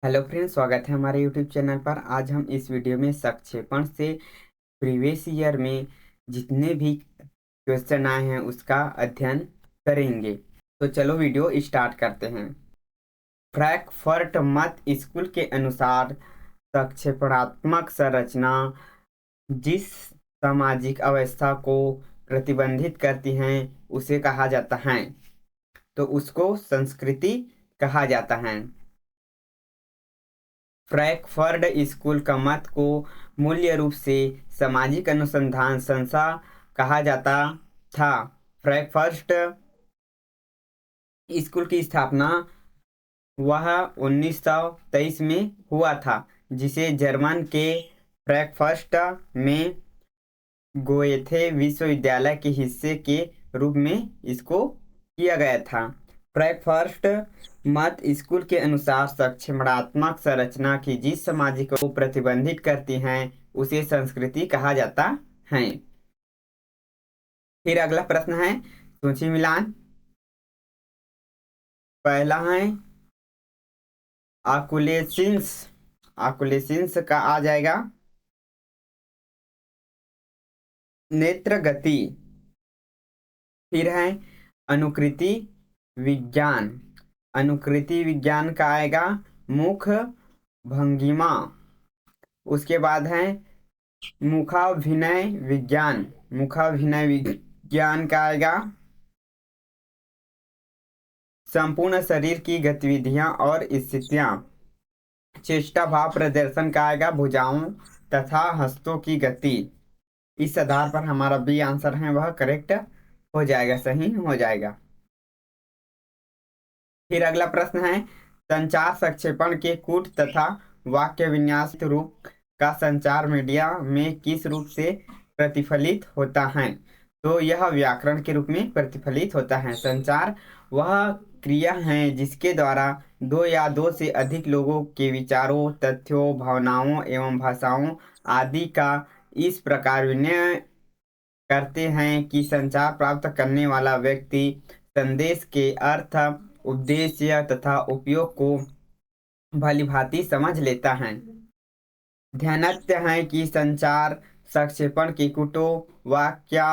Hello friends, स्वागत है हमारे यूट्यूब चैनल पर। आज हम इस वीडियो में संक्षेपण से प्रीवियस ईयर में जितने भी क्वेश्चन आए हैं उसका अध्ययन करेंगे। तो चलो वीडियो स्टार्ट करते हैं। फ्रैंकफर्ट मत स्कूल के अनुसार संक्षेपणात्मक संरचना जिस सामाजिक अवस्था को प्रतिबंधित करती हैं उसे कहा जाता है, तो उसको संस्कृति कहा जाता है। फ्रैंकफर्ट स्कूल का मत को मूल्य रूप से सामाजिक अनुसंधान संस्था कहा जाता था। फ्रैंकफर्ट स्कूल की स्थापना वह 1923 में हुआ था, जिसे जर्मन के फ्रैंकफर्ट में गोएथे विश्वविद्यालय के हिस्से के रूप में इसको किया गया था। फ्रैंकफर्ट मत स्कूल के अनुसार संक्षेपणात्मक संरचना की जिस सामाजिक को प्रतिबंधित करती हैं उसे संस्कृति कहा जाता है। फिर अगला प्रश्न है सूची मिलान। पहला है आकुलेसिंस। आकुलेसिंस का आ जाएगा नेत्र गति। फिर है अनुकृति विज्ञान। अनुकृति विज्ञान का आएगा मुख भंगिमा। उसके बाद है मुखाभिनय विज्ञान। मुखाभिनय विज्ञान का आएगा संपूर्ण शरीर की गतिविधियां और स्थितियां। चेष्टा भाव प्रदर्शन का आएगा भुजाओं तथा हस्तों की गति। इस आधार पर हमारा बी आंसर है वह करेक्ट हो जाएगा, सही हो जाएगा। फिर अगला प्रश्न है संचार संक्षेपण के कूट तथा वाक्य विन्यास रूप का संचार मीडिया में किस रूप से प्रतिफलित होता है, तो यह व्याकरण के रूप में प्रतिफलित होता है। संचार वह क्रिया है जिसके द्वारा दो या दो से अधिक लोगों के विचारों, तथ्यों, भावनाओं एवं भाषाओं आदि का इस प्रकार विनिमय करते हैं कि संचार प्राप्त करने वाला व्यक्ति संदेश के अर्थ, उद्देश्य तथा उपयोग को भलीभांति समझ लेता है। ध्यानत्य है कि संचार संक्षेपण के कुटो वाक्या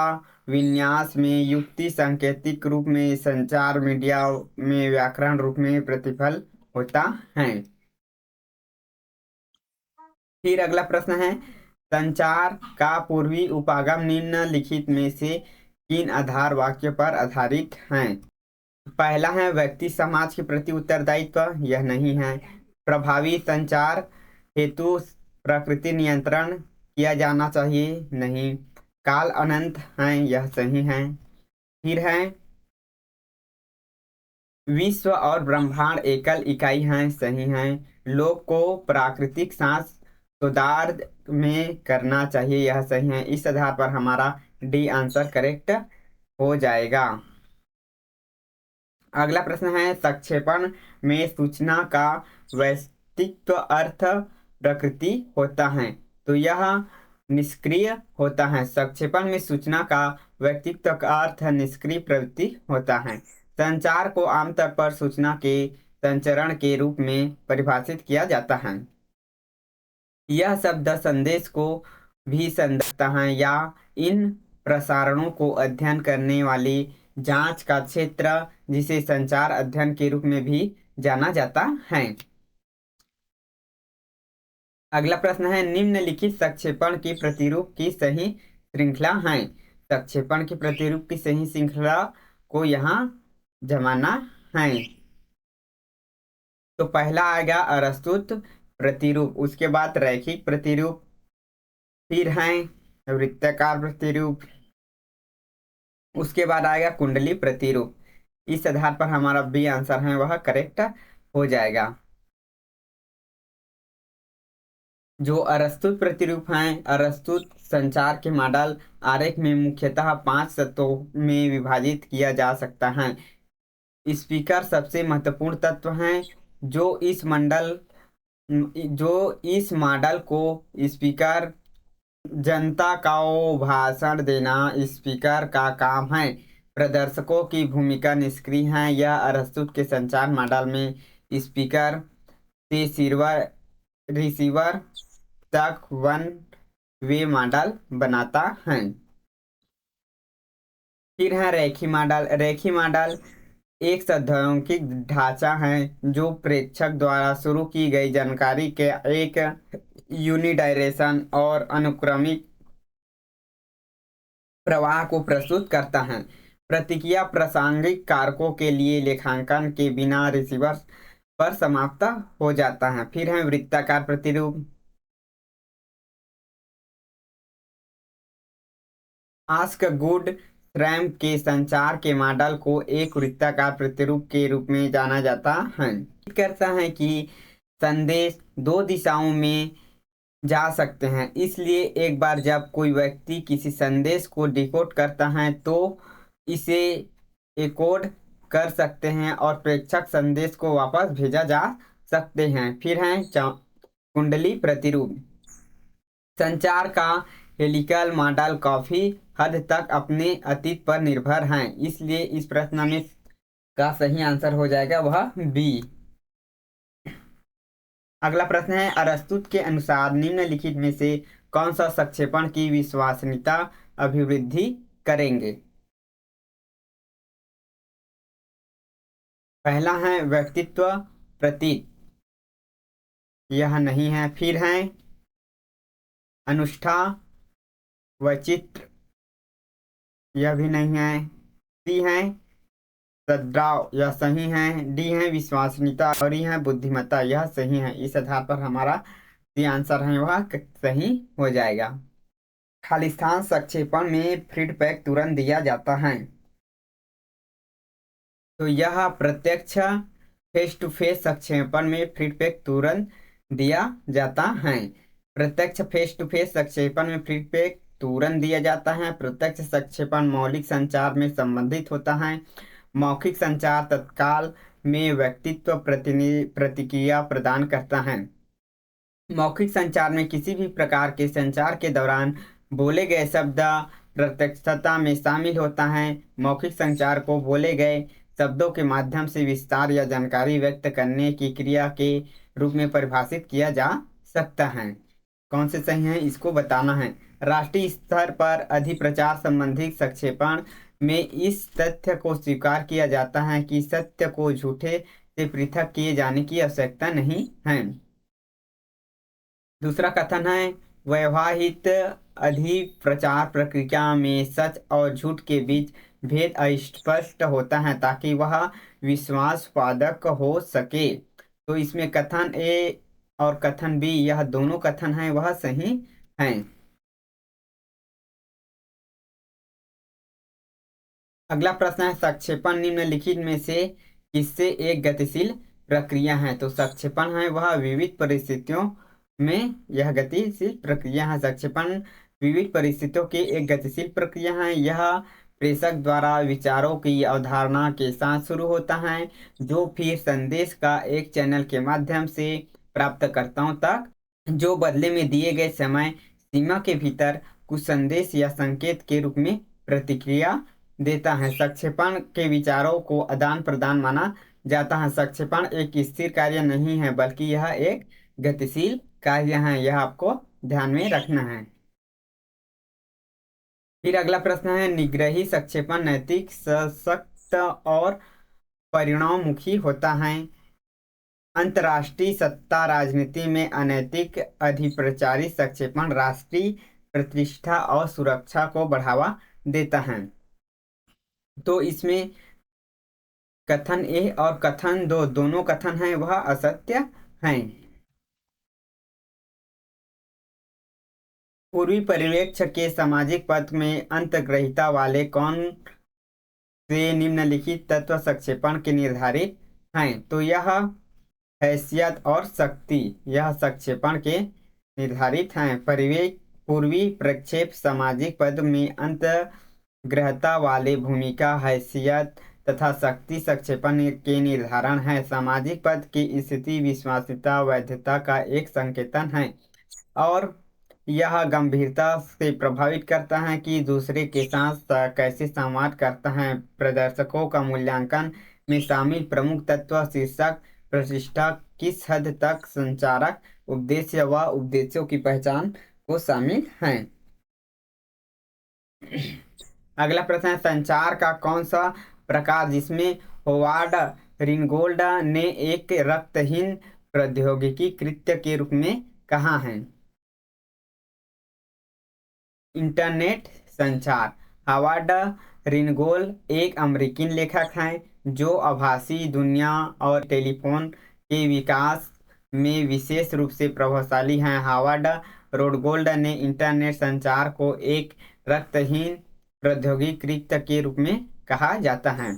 विन्यास में युक्ति सांकेतिक रूप में, संचार मीडिया में व्याकरण रूप में प्रतिफल होता है। फिर अगला प्रश्न है संचार का पूर्वी उपागम निम्नलिखित में से किन आधार वाक्य पर आधारित है। पहला है व्यक्ति समाज के प्रति उत्तरदायित्व, यह नहीं है। प्रभावी संचार हेतु प्रकृति नियंत्रण किया जाना चाहिए, नहीं। काल अनंत है, यह सही है। फिर है विश्व और ब्रह्मांड एकल इकाई हैं, सही है। लोग को प्राकृतिक सांस सुधार में करना चाहिए, यह सही है। इस आधार पर हमारा डी आंसर करेक्ट हो जाएगा। अगला प्रश्न है संक्षेपण में सूचना का वैयक्तिक अर्थ प्रकृति होता है, तो यह निष्क्रिय होता है। संक्षेपण में सूचना का व्यक्तित्व का अर्थ निष्क्रिय प्रवृत्ति होता है। संचार को आमतौर पर सूचना के संचरण के रूप में परिभाषित किया जाता है। यह शब्द संदेश को भी संदर्भता है या इन प्रसारणों को अध्ययन करने वाली जांच का क्षेत्र, जिसे संचार अध्ययन के रूप में भी जाना जाता है। अगला प्रश्न है निम्नलिखित संक्षेपण की प्रतिरूप की सही श्रृंखला है। संक्षेपण की प्रतिरूप की सही श्रृंखला को यहाँ जमाना है। तो पहला आएगा अरस्तुत प्रतिरूप, उसके बाद रैखिक प्रतिरूप, फिर है वृत्ताकार प्रतिरूप, उसके बाद आएगा कुंडली प्रतिरूप। इस आधार पर हमारा बी आंसर है वह करेक्ट हो जाएगा। जो अरस्तुत प्रतिरूप हैं, अरस्तुत संचार के मॉडल आरेख में मुख्यतः 5 तत्वों में विभाजित किया जा सकता है। स्पीकर सबसे महत्वपूर्ण तत्व हैं। जो इस मॉडल को स्पीकर जनता को भाषण देना स्पीकर का काम है। प्रदर्शकों की भूमिका निष्क्रिय है। यह अरस्तुत के संचार मॉडल में स्पीकर से रिसीवर तक वन वे मॉडल बनाता है। फिर है रेखी मॉडल। रेखी मॉडल एक सैद्धांतिक ढांचा है जो प्रेक्षक द्वारा शुरू की गई जानकारी के एक यूनिडायरेक्शन और अनुक्रमिक प्रवाह को प्रस्तुत करता है। प्रतिक्रिया प्रासंगिक कारकों के लिए लेखांकन के बिना रिसीवर पर समाप्त हो जाता है। फिर है वृत्ताकार प्रतिरूप। आस्क गुड रैम के संचार के मॉडल को एक वृत्ताकार प्रतिरूप के रूप में जाना जाता है। करता है कि संदेश दो दिशाओं में जा सकते हैं, इसलिए एक बार जब कोई व्यक्ति किसी संदेश को डिकोड करता है तो इसे एकोड कर सकते हैं और प्रेषक संदेश को वापस भेजा जा सकते हैं। फिर है कुंडली प्रतिरूप। संचार का हेलिकल मॉडल काफी हद तक अपने अतीत पर निर्भर है, इसलिए इस प्रश्न में का सही आंसर हो जाएगा वह बी। अगला प्रश्न है अरस्तु के अनुसार निम्नलिखित में से कौन सा संक्षेपण की विश्वसनीयता अभिवृद्धि करेंगे। पहला है व्यक्तित्व प्रतीक, यह नहीं है। फिर है अनुष्ठा वैचित्र, यह भी नहीं है। सी है सद्भाव, यह सही है। डी है विश्वसनीयता और यह है बुद्धिमत्ता, यह सही है। इस आधार पर हमारा सी आंसर है वह सही हो जाएगा। खाली स्थान संक्षेपण में फीडबैक तुरंत दिया जाता है, तो यह प्रत्यक्ष फेस टू फेस संक्षेपण में फीडबैक तुरंत दिया जाता है। प्रत्यक्ष फेस टू फेस संक्षेपण में फीडबैक तुरंत दिया जाता है। प्रत्यक्ष संक्षेपण मौलिक संचार में संबंधित होता है। मौखिक संचार तत्काल में व्यक्तित्व प्रतिक्रिया प्रदान करता है। मौखिक संचार में किसी भी प्रकार के संचार के दौरान बोले गए शब्द प्रत्यक्षता में शामिल होता है। मौखिक संचार को बोले गए शब्दों के माध्यम से विस्तार या जानकारी व्यक्त करने की क्रिया के रूप में परिभाषित किया जा सकता है। कौन से सही है इसको बताना है। राष्ट्रीय स्तर पर अधिप्रचार संबंधी संक्षेपण में इस तथ्य को स्वीकार किया जाता है कि सत्य को झूठे से पृथक किए जाने की आवश्यकता नहीं है। दूसरा कथन है व्यवहित अधिप्रचार प्रक्रिया में सच और झूठ के बीच भेद अस्पष्ट होता है ताकि वह विश्वासपादक हो सके। तो इसमें कथन ए और कथन बी, यह दोनों कथन हैं वह सही हैं। अगला प्रश्न है संक्षेपण निम्नलिखित में से किससे एक गतिशील प्रक्रिया है। तो संक्षेपण है वह विविध परिस्थितियों में यह गतिशील प्रक्रिया है। संक्षेपण विविध परिस्थितियों की एक गतिशील प्रक्रिया है। यह प्रेषक द्वारा विचारों की अवधारणा के साथ शुरू होता है जो फिर संदेश का एक चैनल के माध्यम से प्राप्तकर्ताओं तक, जो बदले में दिए गए समय सीमा के भीतर कुछ संदेश या संकेत के रूप में प्रतिक्रिया देता है। संक्षेपण के विचारों को आदान प्रदान माना जाता है। संक्षेपण एक स्थिर कार्य नहीं है बल्कि यह एक गतिशील कार्य है, यह आपको ध्यान में रखना है। फिर अगला प्रश्न है निग्रही संक्षेपण नैतिक सशक्त और परिणाममुखी होता है। अंतर्राष्ट्रीय सत्ता राजनीति में अनैतिक अधिप्रचारी संक्षेपण राष्ट्रीय प्रतिष्ठा और सुरक्षा को बढ़ावा देता है। तो इसमें कथन ए और कथन दो, दोनों कथन हैं वह असत्य हैं। पूर्वी परिप्रेक्ष्य के सामाजिक पथ में अंतर्ग्रहिता वाले कौन से निम्नलिखित तत्व संक्षेपण के निर्धारित हैं। तो यह हैसियत और शक्ति, यह संक्षेपण के निर्धारित हैं। पूर्वी प्रक्षेप सामाजिक पद में अंतर्ग्रहता वाले भूमिका, हैसियत तथा शक्ति संक्षेपण के निर्धारण है। सामाजिक पद की स्थिति विश्वसनीयता वैधता का एक संकेतन है और यह गंभीरता से प्रभावित करता है कि दूसरे के साथ कैसे संवाद करता है। प्रदर्शकों का मूल्यांकन में शामिल प्रमुख तत्व शीर्षक प्रतिष्ठा किस हद तक संचारक उद्देश्य व उद्देश्यों की पहचान को शामिल हैं। अगला प्रश्न है, संचार का कौन सा प्रकार जिसमें होवार्ड रिनगोल्ड ने एक रक्तहीन प्रौद्योगिकी कृत्य के रूप में कहा है। इंटरनेट संचार। हावर्ड रिनगोल एक अमेरिकन लेखक हैं जो आभासी दुनिया और टेलीफोन के विकास में विशेष रूप से प्रभावशाली हैं। हावर्ड रोडगोल्ड ने इंटरनेट संचार को एक रक्तहीन प्रौद्योगिकी कृत्य के रूप में कहा जाता है।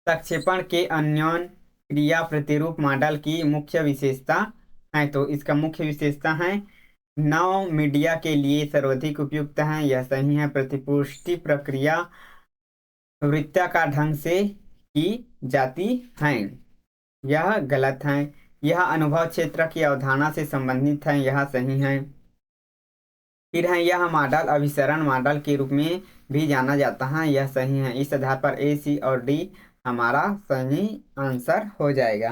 संक्षेपण के अन्योन क्रिया प्रतिरूप मॉडल की मुख्य विशेषता है। तो इसका मुख्य विशेषता है, नव मीडिया के लिए सर्वाधिक उपयुक्त है, यह सही है। प्रतिपुष्टि प्रक्रिया वृत्ताकार ढंग से की जाती है, यह गलत है। यह अनुभव क्षेत्र की अवधारणा से संबंधित है, यह सही है। फिर है, यह मॉडल अभिसरण मॉडल के रूप में भी जाना जाता है, यह सही है। इस आधार पर ए, सी और डी हमारा सही आंसर हो जाएगा।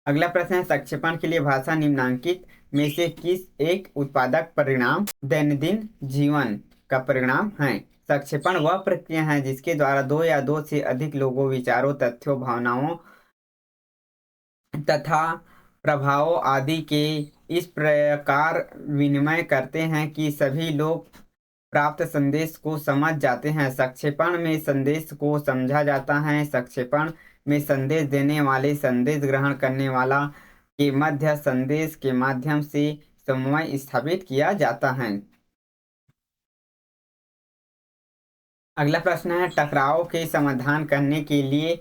अगला प्रश्न है, संक्षेपण के लिए भाषा निम्नांकित में से किस एक उत्पादक परिणाम दैनंदिन जीवन का परिणाम है। संक्षेपण वह प्रक्रिया है जिसके द्वारा दो या दो से अधिक लोगों, विचारों, तथ्यों, भावनाओं तथा प्रभावों आदि के इस प्रकार विनिमय करते हैं कि सभी लोग प्राप्त संदेश को समझ जाते हैं। संक्षेपण में संदेश को समझा जाता है। संक्षेपण में संदेश देने वाले संदेश ग्रहण करने वाला के मध्य संदेश के माध्यम से समन्वय स्थापित किया जाता है। अगला प्रश्न है, टकराव के समाधान करने के लिए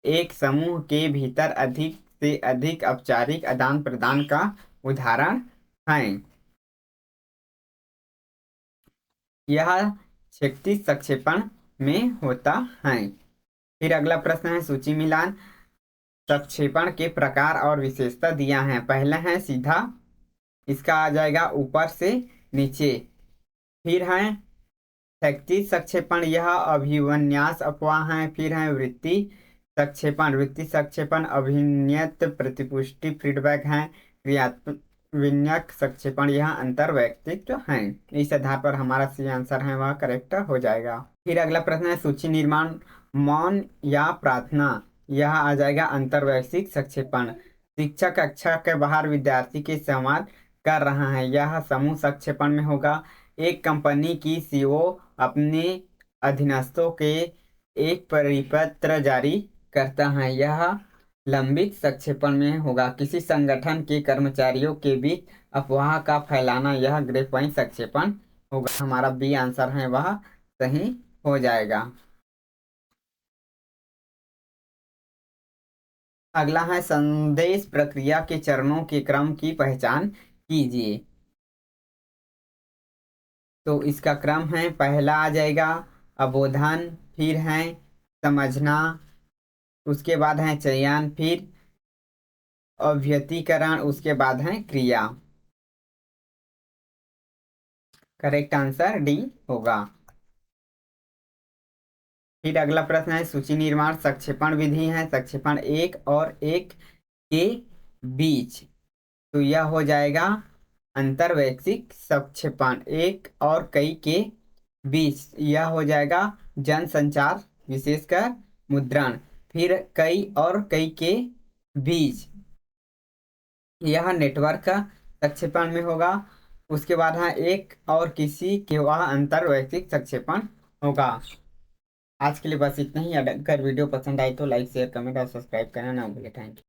एक समूह के भीतर अधिक से अधिक औपचारिक आदान प्रदान का उदाहरण है। यह क्षैतिज संक्षेपण में होता है। फिर अगला प्रश्न है, सूची मिलान। संक्षेपण के प्रकार और विशेषता दिया है। पहला है सीधा, इसका आ जाएगा ऊपर से नीचे। फिर है क्षैतिज संक्षेपण, यह अभिविन्यास अपवाह है। फिर है वृत्ति संक्षेपण, वृत्ति संक्षेपण अभिनियत प्रतिपुष्टि फीडबैक है। क्रियात्मक विन्यक संक्षेपण, यह अंतर व्यक्तित्व है। इस आधार पर हमारा सही आंसर है वह करेक्ट हो जाएगा। फिर अगला प्रश्न है, सूची निर्माण। मौन या प्रार्थना, यह आ जाएगा अंतर्वैयक्तिक संक्षेपण। शिक्षक कक्षा के बाहर विद्यार्थी के संवाद कर रहा है, यह समूह संक्षेपण में होगा। एक कंपनी की सीईओ अपने अधीनस्थों के एक परिपत्र जारी करता है, यह लंबित संक्षेपण में होगा। किसी संगठन के कर्मचारियों के बीच अफवाह का फैलाना, यह ग्रेपवाइन संक्षेपण होगा। हमारा बी आंसर है वह सही हो जाएगा। अगला है, संदेश प्रक्रिया के चरणों के क्रम की पहचान कीजिए। तो इसका क्रम है, पहला आ जाएगा अबोधन, फिर है समझना, उसके बाद है चयन, फिर अभ्यतीकरण, उसके बाद है क्रिया। करेक्ट आंसर डी होगा। फिर अगला प्रश्न है, सूची निर्माण। संक्षेपण विधि है, संक्षेपण एक और एक के बीच, तो यह हो जाएगा अंतर्वैयक्तिक संक्षेपण। एक और कई के बीच, यह हो जाएगा जनसंचार विशेषकर मुद्रण। फिर कई और कई के बीच, यह नेटवर्क संक्षेपण में होगा। उसके बाद है एक और किसी के, वह अंतर्वैयक्तिक संक्षेपण होगा। आज के लिए बस इतना ही। अगर वीडियो पसंद आए तो लाइक, शेयर, कमेंट और सब्सक्राइब करना ना भूलें। Thank you.